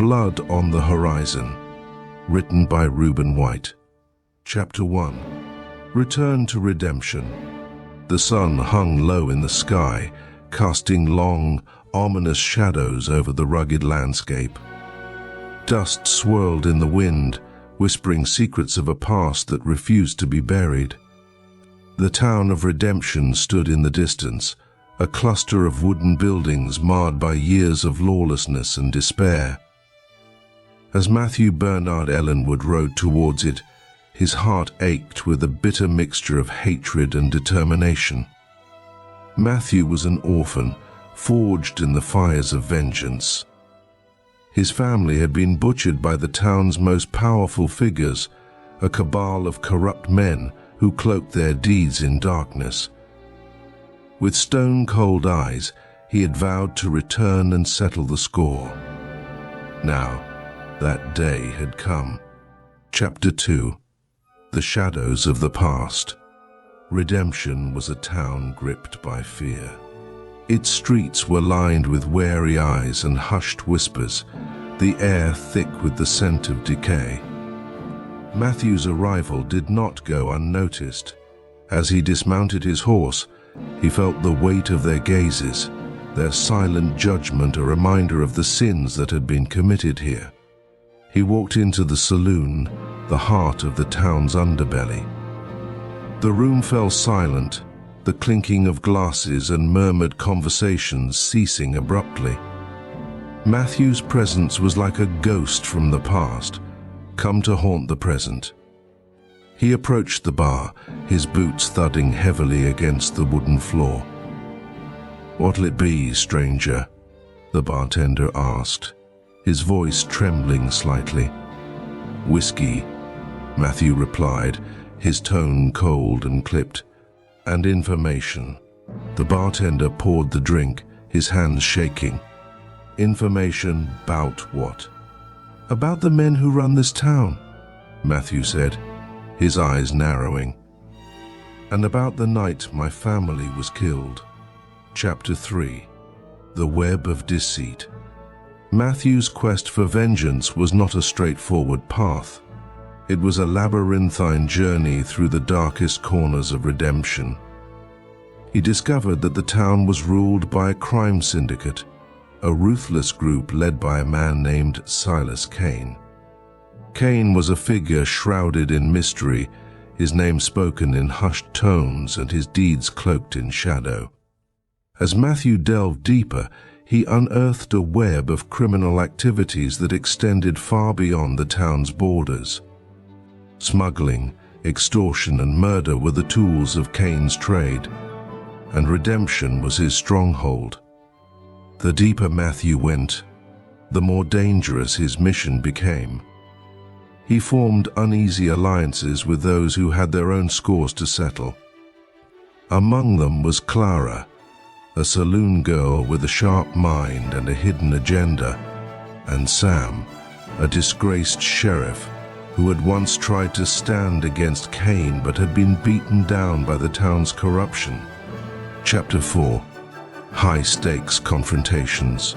Blood on the Horizon, written by Reuben White. Chapter 1. Return to Redemption. The sun hung low in the sky, casting long, ominous shadows over the rugged landscape. Dust swirled in the wind, whispering secrets of a past that refused to be buried. The town of Redemption stood in the distance, a cluster of wooden buildings marred by years of lawlessness and despair. As Bernard Ellenwood rode towards it, his heart ached with a bitter mixture of hatred and determination. Matthew was an orphan, forged in the fires of vengeance. His family had been butchered by the town's most powerful figures, a cabal of corrupt men who cloaked their deeds in darkness. With stone-cold eyes, he had vowed to return and settle the score. Now, that day had come. Chapter 2. The Shadows of the Past. Redemption was a town gripped by fear. Its streets were lined with wary eyes and hushed whispers, the air thick with the scent of decay. Matthew's arrival did not go unnoticed. As he dismounted his horse, he felt the weight of their gazes, their silent judgment a reminder of the sins that had been committed here. He walked into the saloon, the heart of the town's underbelly. The room fell silent, the clinking of glasses and murmured conversations ceasing abruptly. Matthew's presence was like a ghost from the past, come to haunt the present. He approached the bar, his boots thudding heavily against the wooden floor. "What'll it be, stranger?" the bartender asked, his voice trembling slightly. "Whiskey," Matthew replied, his tone cold and clipped. "And information." The bartender poured the drink, his hands shaking. "Information about what?" "About the men who run this town," Matthew said, his eyes narrowing. "And about the night my family was killed." Chapter 3. The Web of Deceit. Matthew's quest for vengeance was not a straightforward path. It was a labyrinthine journey through the darkest corners of Redemption. He discovered that the town was ruled by a crime syndicate, a ruthless group led by a man named Silas Kane. Kane was a figure shrouded in mystery, his name spoken in hushed tones and his deeds cloaked in shadow. As Matthew delved deeper, he unearthed a web of criminal activities that extended far beyond the town's borders. Smuggling, extortion, and murder were the tools of Kane's trade, and redemption was his stronghold. The deeper Matthew went, the more dangerous his mission became. He formed uneasy alliances with those who had their own scores to settle. Among them was Clara, a saloon girl with a sharp mind and a hidden agenda, and Sam, a disgraced sheriff who had once tried to stand against Kane but had been beaten down by the town's corruption. Chapter 4. High-stakes confrontations.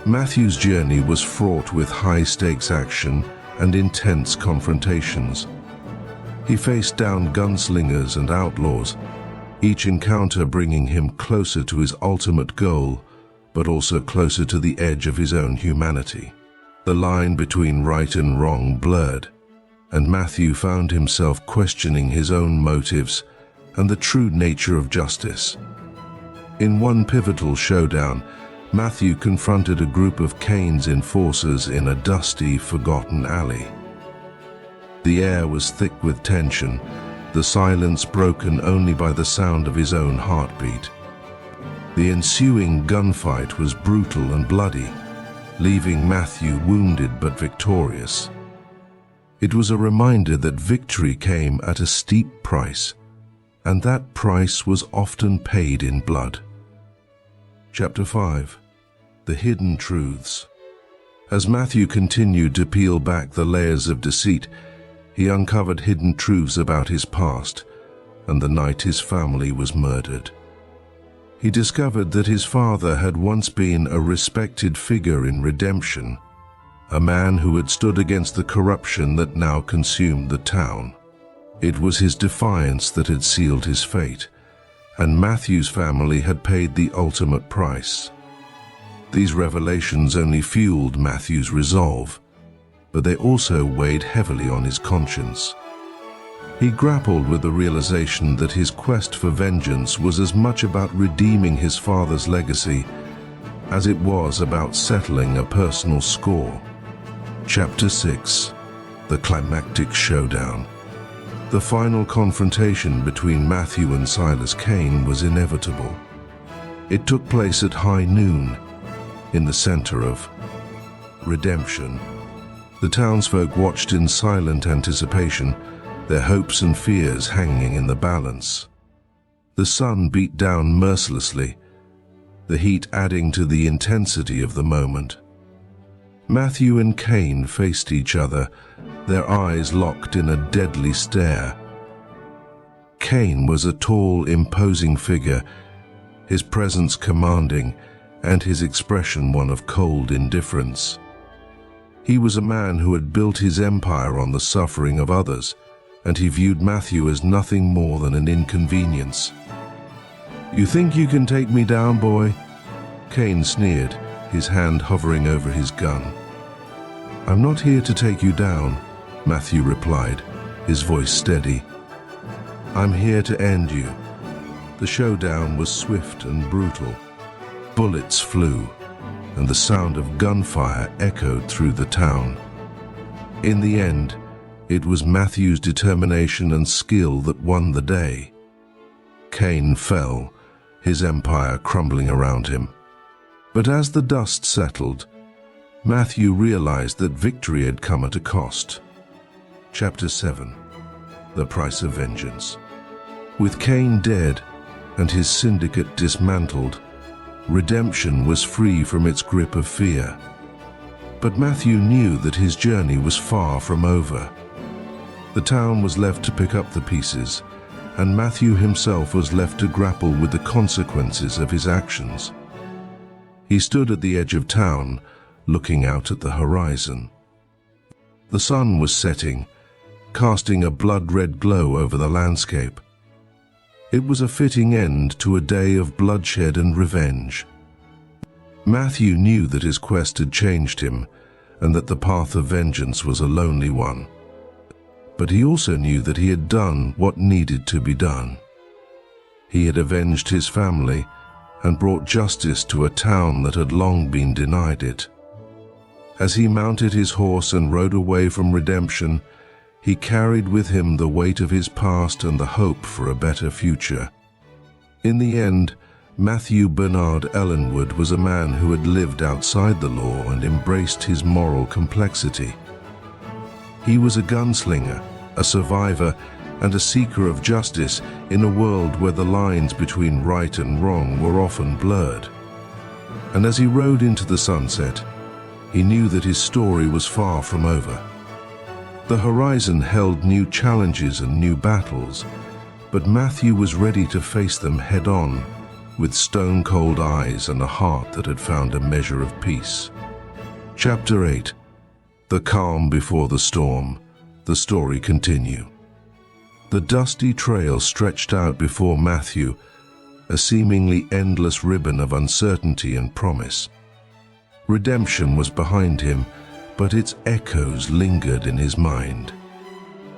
Matthew's journey was fraught with high-stakes action and intense confrontations. He faced down gunslingers and outlaws, each encounter bringing him closer to his ultimate goal, but also closer to the edge of his own humanity. The line between right and wrong blurred, and Matthew found himself questioning his own motives and the true nature of justice. In one pivotal showdown, Matthew confronted a group of Kane's enforcers in a dusty, forgotten alley. The air was thick with tension, the silence broken only by the sound of his own heartbeat. The ensuing gunfight was brutal and bloody, leaving Matthew wounded but victorious. It was a reminder that victory came at a steep price, and that price was often paid in blood. Chapter 5. The Hidden Truths. As Matthew continued to peel back the layers of deceit, he uncovered hidden truths about his past and the night his family was murdered. He discovered that his father had once been a respected figure in Redemption, a man who had stood against the corruption that now consumed the town. It was his defiance that had sealed his fate, and Matthew's family had paid the ultimate price. These revelations only fueled Matthew's resolve, but they also weighed heavily on his conscience. He grappled with the realization that his quest for vengeance was as much about redeeming his father's legacy as it was about settling a personal score. Chapter 6. The Climactic Showdown. The final confrontation between Matthew and Silas Kane was inevitable. It took place at high noon, in the center of redemption. The townsfolk watched in silent anticipation, their hopes and fears hanging in the balance. The sun beat down mercilessly, the heat adding to the intensity of the moment. Matthew and Kane faced each other, their eyes locked in a deadly stare. Kane was a tall, imposing figure, his presence commanding, and his expression one of cold indifference. He was a man who had built his empire on the suffering of others, and he viewed Matthew as nothing more than an inconvenience. "You think you can take me down, boy?" Kane sneered, his hand hovering over his gun. "I'm not here to take you down," Matthew replied, his voice steady. "I'm here to end you." The showdown was swift and brutal. Bullets flew, and the sound of gunfire echoed through the town. In the end, it was Matthew's determination and skill that won the day. Kane fell, his empire crumbling around him. But as the dust settled, Matthew realized that victory had come at a cost. Chapter 7. The Price of Vengeance. With Kane dead and his syndicate dismantled, redemption was free from its grip of fear. But Matthew knew that his journey was far from over. The town was left to pick up the pieces, and Matthew himself was left to grapple with the consequences of his actions. He stood at the edge of town, looking out at the horizon. The sun was setting, casting a blood-red glow over the landscape. It was a fitting end to a day of bloodshed and revenge. Matthew knew that his quest had changed him, and that the path of vengeance was a lonely one. But he also knew that he had done what needed to be done. He had avenged his family and brought justice to a town that had long been denied it. As he mounted his horse and rode away from redemption, he carried with him the weight of his past and the hope for a better future. In the end, Matthew Bernard Ellenwood was a man who had lived outside the law and embraced his moral complexity. He was a gunslinger, a survivor, and a seeker of justice in a world where the lines between right and wrong were often blurred. And as he rode into the sunset, he knew that his story was far from over. The horizon held new challenges and new battles, but Matthew was ready to face them head-on, with stone-cold eyes and a heart that had found a measure of peace. Chapter 8. The calm before the storm. The story continues. The dusty trail stretched out before Matthew, a seemingly endless ribbon of uncertainty and promise. Redemption was behind him, but its echoes lingered in his mind.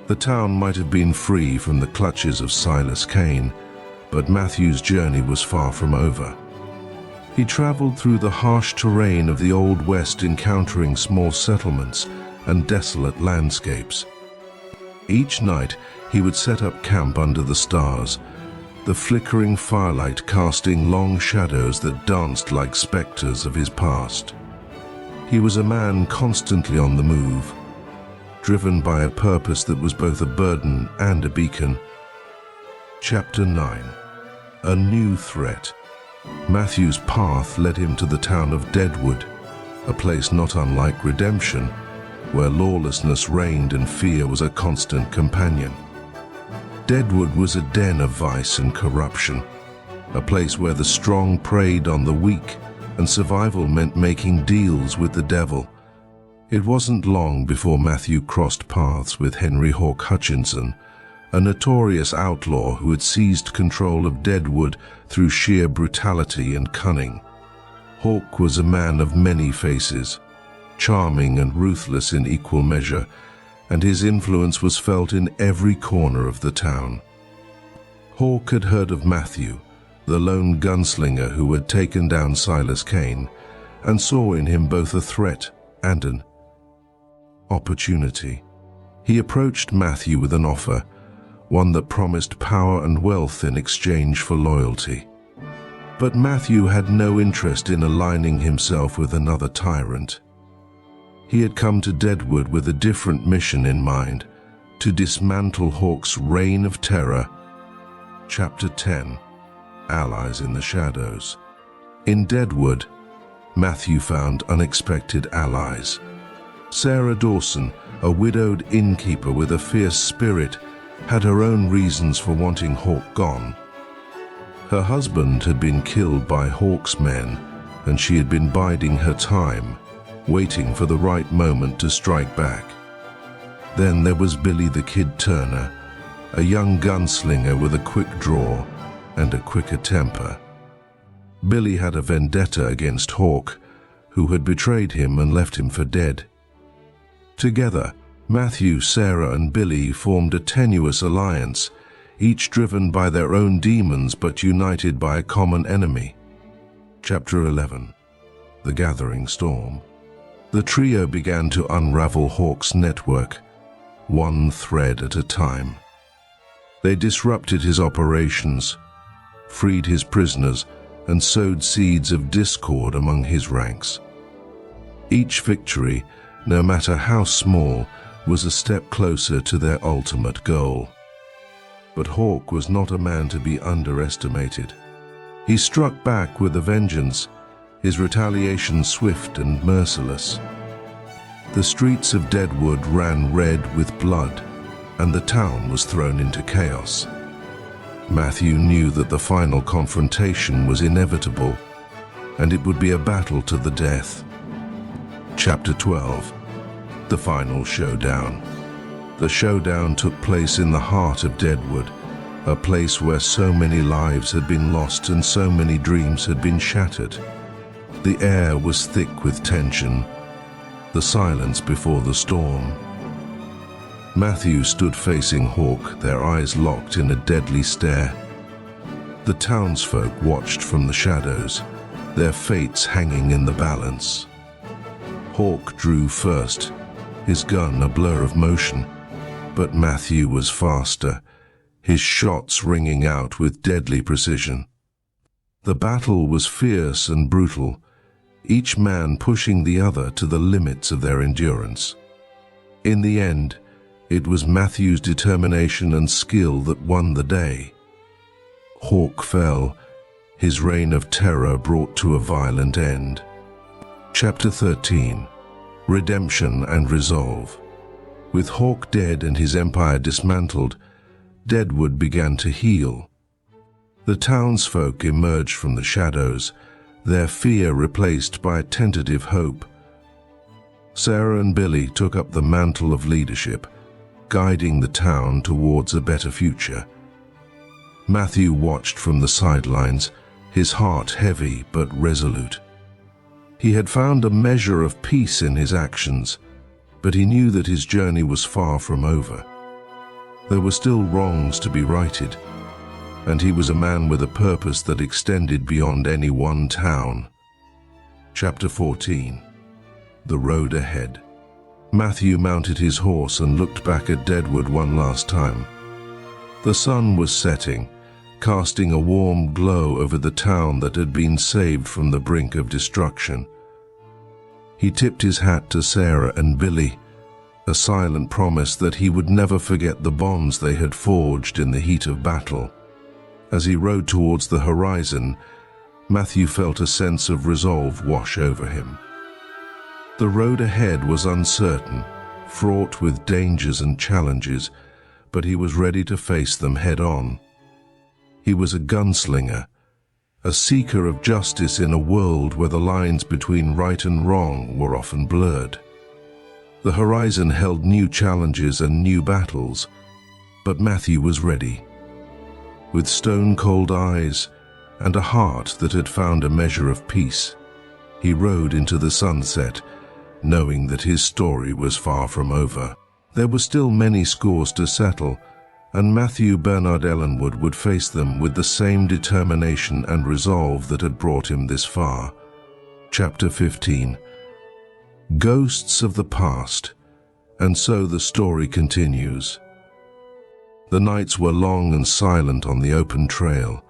The town might have been free from the clutches of Silas Kane, but Matthew's journey was far from over. He traveled through the harsh terrain of the Old West, encountering small settlements and desolate landscapes. Each night, he would set up camp under the stars, the flickering firelight casting long shadows that danced like specters of his past. He was a man constantly on the move, driven by a purpose that was both a burden and a beacon. Chapter 9. A new threat. Matthew's path led him to the town of Deadwood, a place not unlike redemption, where lawlessness reigned and fear was a constant companion. Deadwood was a den of vice and corruption, a place where the strong preyed on the weak, and survival meant making deals with the devil. It wasn't long before Matthew crossed paths with Henry Hawk Hutchinson, a notorious outlaw who had seized control of Deadwood through sheer brutality and cunning. Hawk was a man of many faces, charming and ruthless in equal measure, and his influence was felt in every corner of the town. Hawk had heard of Matthew, the lone gunslinger who had taken down Silas Kane, and saw in him both a threat and an opportunity. He approached Matthew with an offer, one that promised power and wealth in exchange for loyalty. But Matthew had no interest in aligning himself with another tyrant. He had come to Deadwood with a different mission in mind, to dismantle Hawk's reign of terror. Chapter 10. Allies in the Shadows. In Deadwood, Matthew found unexpected allies. Sarah Dawson, a widowed innkeeper with a fierce spirit, had her own reasons for wanting Hawk gone. Her husband had been killed by Hawk's men, and she had been biding her time, waiting for the right moment to strike back. Then there was Billy the Kid Turner, a young gunslinger with a quick draw and a quicker temper. Billy had a vendetta against Hawk, who had betrayed him and left him for dead. Together, Matthew, Sarah, and Billy formed a tenuous alliance, each driven by their own demons but united by a common enemy. Chapter 11. The Gathering Storm. The trio began to unravel Hawk's network, one thread at a time. They disrupted his operations, freed his prisoners, and sowed seeds of discord among his ranks. Each victory, no matter how small, was a step closer to their ultimate goal. But Hawk was not a man to be underestimated. He struck back with a vengeance, his retaliation swift and merciless. The streets of Deadwood ran red with blood, and the town was thrown into chaos. Matthew knew that the final confrontation was inevitable, and it would be a battle to the death. Chapter 12. The Final Showdown. The showdown took place in the heart of Deadwood, a place where so many lives had been lost and so many dreams had been shattered. The air was thick with tension, the silence before the storm. Matthew stood facing Hawk, their eyes locked in a deadly stare. The townsfolk watched from the shadows, their fates hanging in the balance. Hawk drew first, his gun a blur of motion, but Matthew was faster, his shots ringing out with deadly precision. The battle was fierce and brutal, each man pushing the other to the limits of their endurance. In the end, it was Matthew's determination and skill that won the day. Hawk fell, his reign of terror brought to a violent end. Chapter 13. Redemption and Resolve. With Hawk dead and his empire dismantled, Deadwood began to heal. The townsfolk emerged from the shadows, their fear replaced by a tentative hope. Sarah and Billy took up the mantle of leadership, guiding the town towards a better future. Matthew watched from the sidelines, his heart heavy but resolute. He had found a measure of peace in his actions, but he knew that his journey was far from over. There were still wrongs to be righted, and he was a man with a purpose that extended beyond any one town. Chapter 14. The Road Ahead. Matthew mounted his horse and looked back at Deadwood one last time. The sun was setting, casting a warm glow over the town that had been saved from the brink of destruction. He tipped his hat to Sarah and Billy, a silent promise that he would never forget the bonds they had forged in the heat of battle. As he rode towards the horizon, Matthew felt a sense of resolve wash over him. The road ahead was uncertain, fraught with dangers and challenges, but he was ready to face them head-on. He was a gunslinger, a seeker of justice in a world where the lines between right and wrong were often blurred. The horizon held new challenges and new battles, but Matthew was ready. With stone-cold eyes and a heart that had found a measure of peace, he rode into the sunset, knowing that his story was far from over. There were still many scores to settle, and Bernard Ellenwood would face them with the same determination and resolve that had brought him this far. Chapter 15. Ghosts of the Past. And so the story continues. The nights were long and silent on the open trail,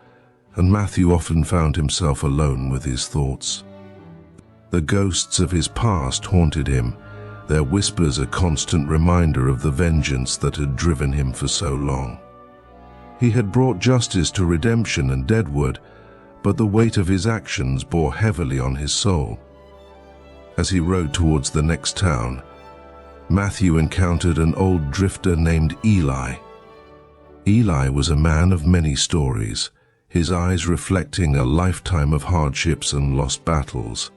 and Matthew often found himself alone with his thoughts. The ghosts of his past haunted him, their whispers a constant reminder of the vengeance that had driven him for so long. He had brought justice to Redemption and Deadwood, but the weight of his actions bore heavily on his soul. As he rode towards the next town, Matthew encountered an old drifter named Eli. Eli was a man of many stories, his eyes reflecting a lifetime of hardships and lost battles.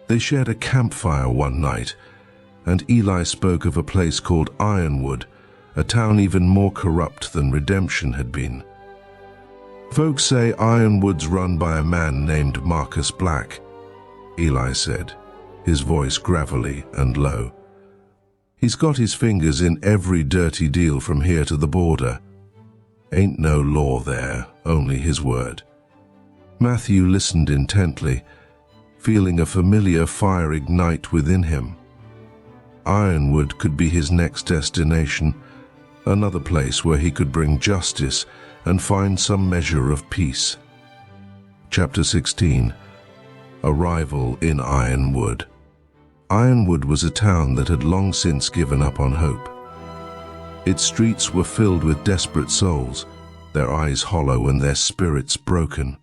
They shared a campfire one night, and Eli spoke of a place called Ironwood, a town even more corrupt than Redemption had been. Folks say Ironwood's run by a man named Marcus Black, Eli said, his voice gravelly and low. He's got his fingers in every dirty deal from here to the border. Ain't no law there, only his word. Matthew listened intently, feeling a familiar fire ignite within him. Ironwood could be his next destination, another place where he could bring justice and find some measure of peace. Chapter 16. Arrival in Ironwood. Ironwood was a town that had long since given up on hope. Its streets were filled with desperate souls, their eyes hollow and their spirits broken.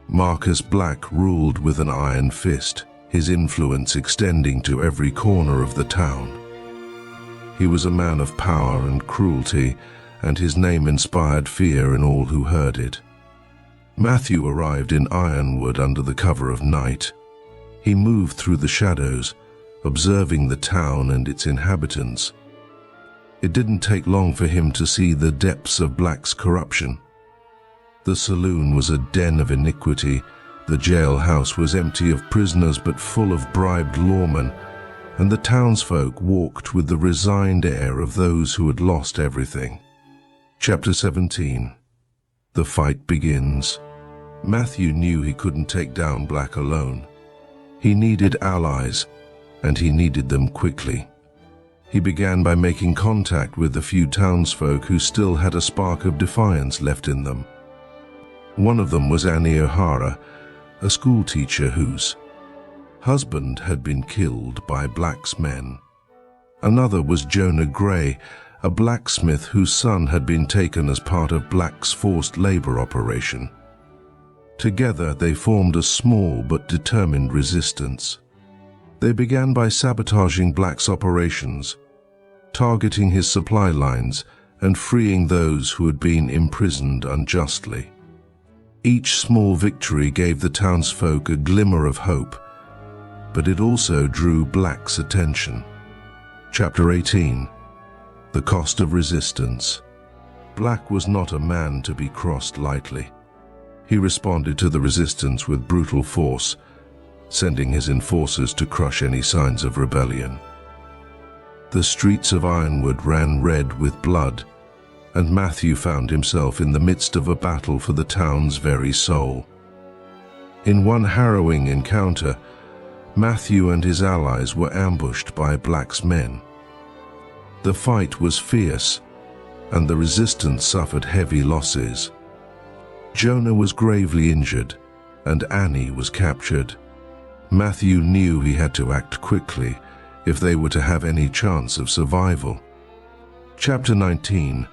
Marcus Black ruled with an iron fist, his influence extending to every corner of the town. He was a man of power and cruelty, and his name inspired fear in all who heard it. Matthew arrived in Ironwood under the cover of night. He moved through the shadows, observing the town and its inhabitants. It didn't take long for him to see the depths of Black's corruption. The saloon was a den of iniquity, the jailhouse was empty of prisoners but full of bribed lawmen, and the townsfolk walked with the resigned air of those who had lost everything. Chapter 17. The fight begins. Matthew knew he couldn't take down Black alone. He needed allies, and he needed them quickly. He began by making contact with the few townsfolk who still had a spark of defiance left in them. One of them was Annie O'Hara, a schoolteacher whose husband had been killed by Black's men. Another was Jonah Gray, a blacksmith whose son had been taken as part of Black's forced labor operation. Together they formed a small but determined resistance. They began by sabotaging Black's operations, targeting his supply lines and freeing those who had been imprisoned unjustly. Each small victory gave the townsfolk a glimmer of hope, but it also drew Black's attention. Chapter 18. The Cost of Resistance. Black was not a man to be crossed lightly. He responded to the resistance with brutal force, sending his enforcers to crush any signs of rebellion. The streets of Ironwood ran red with blood, and Matthew found himself in the midst of a battle for the town's very soul. In one harrowing encounter, Matthew and his allies were ambushed by Black's men. The fight was fierce, and the resistance suffered heavy losses. Jonah was gravely injured, and Annie was captured. Matthew knew he had to act quickly if they were to have any chance of survival. Chapter 19.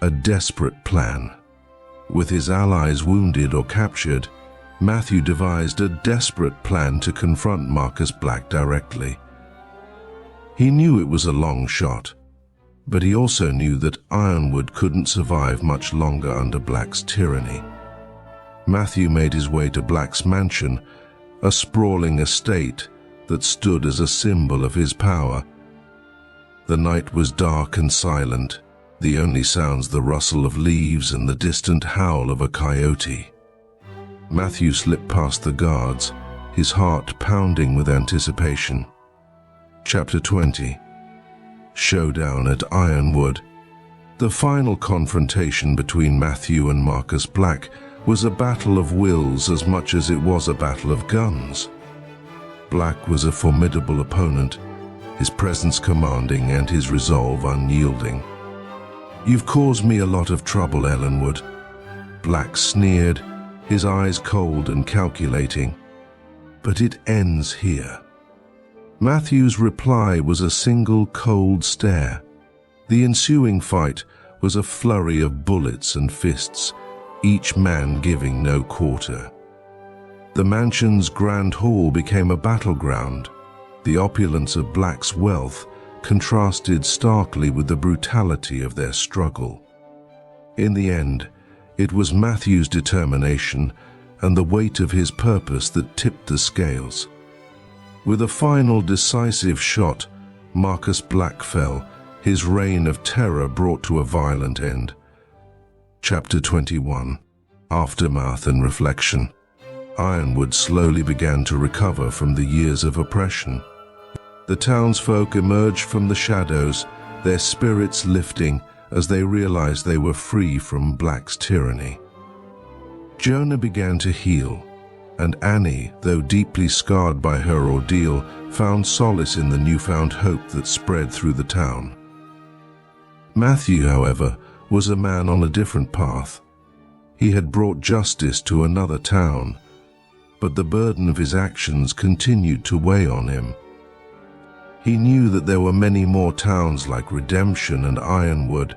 A Desperate Plan. With his allies wounded or captured, Matthew devised a desperate plan to confront Marcus Black directly. He knew it was a long shot, but he also knew that Ironwood couldn't survive much longer under Black's tyranny. Matthew made his way to Black's mansion, a sprawling estate that stood as a symbol of his power. The night was dark and silent, the only sounds the rustle of leaves and the distant howl of a coyote. Matthew slipped past the guards, his heart pounding with anticipation. Chapter 20. Showdown at Ironwood. The final confrontation between Matthew and Marcus Black was a battle of wills as much as it was a battle of guns. Black was a formidable opponent, his presence commanding and his resolve unyielding. "You've caused me a lot of trouble, Ellenwood," Black sneered, his eyes cold and calculating. "But it ends here." Matthew's reply was a single cold stare. The ensuing fight was a flurry of bullets and fists, each man giving no quarter. The mansion's grand hall became a battleground. The opulence of Black's wealth contrasted starkly with the brutality of their struggle. In the end, it was Matthew's determination and the weight of his purpose that tipped the scales. With a final decisive shot, Marcus Black fell, his reign of terror brought to a violent end. Chapter 21. Aftermath and Reflection. Ironwood slowly began to recover from the years of oppression. The townsfolk emerged from the shadows, their spirits lifting as they realized they were free from Black's tyranny. Jonah began to heal, and Annie, though deeply scarred by her ordeal, found solace in the newfound hope that spread through the town. Matthew, however, was a man on a different path. He had brought justice to another town, but the burden of his actions continued to weigh on him. He knew that there were many more towns like Redemption and Ironwood,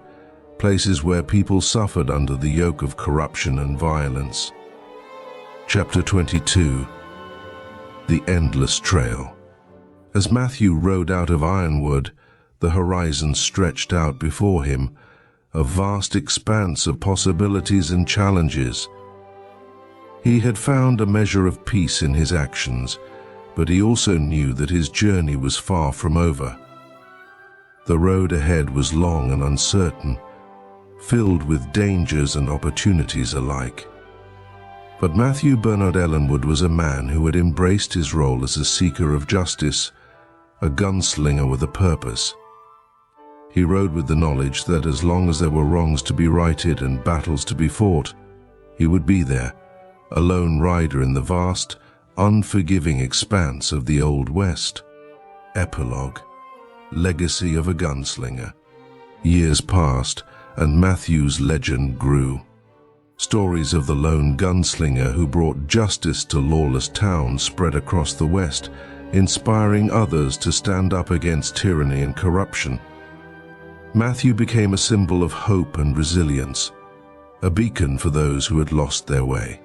places where people suffered under the yoke of corruption and violence. Chapter 22. The Endless Trail. As Matthew rode out of Ironwood, the horizon stretched out before him, a vast expanse of possibilities and challenges. He had found a measure of peace in his actions, but he also knew that his journey was far from over. The road ahead was long and uncertain, filled with dangers and opportunities alike. But Matthew Bernard Ellenwood was a man who had embraced his role as a seeker of justice, a gunslinger with a purpose. He rode with the knowledge that as long as there were wrongs to be righted and battles to be fought, he would be there, a lone rider in the vast, unforgiving expanse of the Old West. Epilogue. Legacy of a gunslinger. Years passed, and Matthew's legend grew. Stories of the lone gunslinger who brought justice to lawless towns spread across the West, inspiring others to stand up against tyranny and corruption. Matthew became a symbol of hope and resilience, a beacon for those who had lost their way.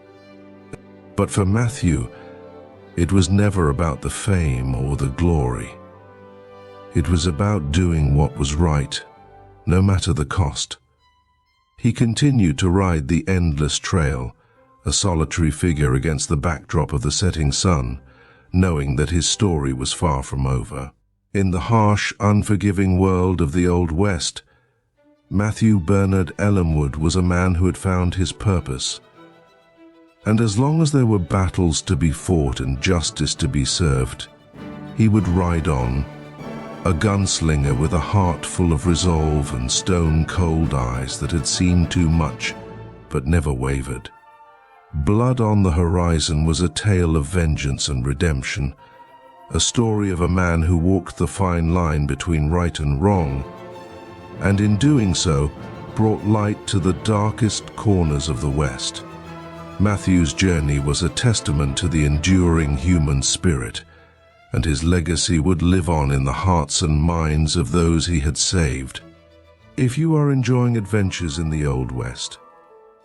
But for Matthew, it was never about the fame or the glory. It was about doing what was right, no matter the cost. He continued to ride the endless trail, a solitary figure against the backdrop of the setting sun, knowing that his story was far from over. In the harsh, unforgiving world of the Old West, Matthew Bernard Ellenwood was a man who had found his purpose. And as long as there were battles to be fought and justice to be served, he would ride on, a gunslinger with a heart full of resolve and stone-cold eyes that had seen too much but never wavered. Blood on the Horizon was a tale of vengeance and redemption, a story of a man who walked the fine line between right and wrong, and in doing so brought light to the darkest corners of the West. Matthew's journey was a testament to the enduring human spirit, and his legacy would live on in the hearts and minds of those he had saved. If you are enjoying adventures in the Old West,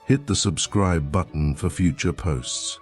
hit the subscribe button for future posts.